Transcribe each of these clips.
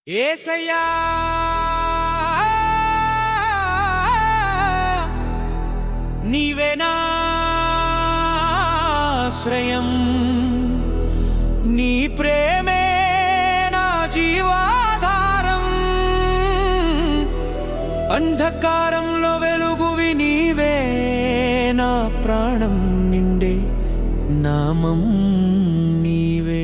యేసయ్యా నీవే నా ఆశ్రయం, నీ ప్రేమే నా జీవాధారం. అంధకారంలో వెలుగువి నీవే, నా ప్రాణం నిండే నామం నీవే.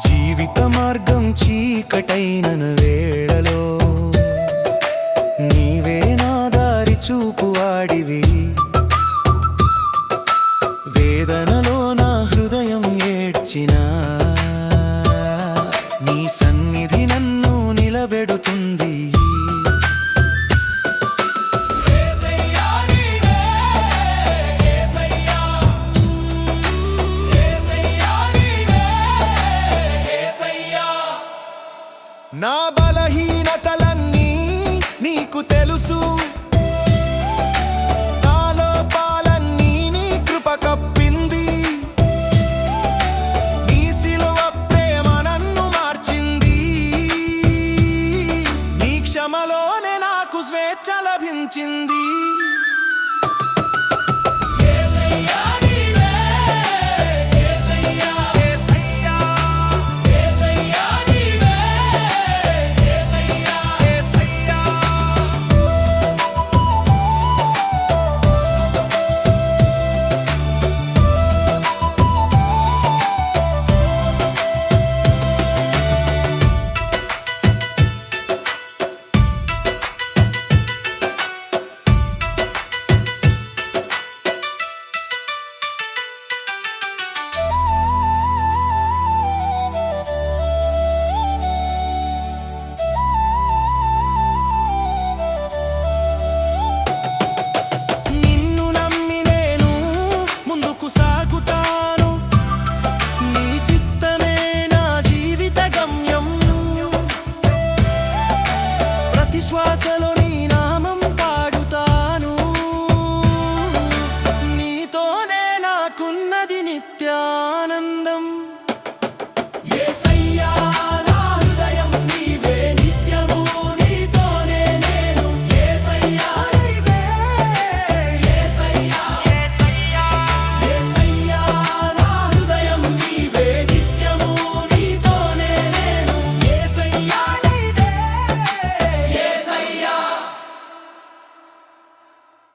జీవిత మార్గం చీకటైన వేళలో నీవే నా దారి చూపువాడివి. వేదనలో నా హృదయం ఏడ్చినా నీ సన్నిధి నన్ను నిలబెడుతుంది. నా బలహీనతలన్నీ నీకు తెలుసు, నా లోపాలన్నీ నీ కృప కప్పింది. నీ సిలువ ప్రేమ నన్ను మార్చింది, నీ క్షమలోనే నాకు స్వేచ్ఛ లభించింది.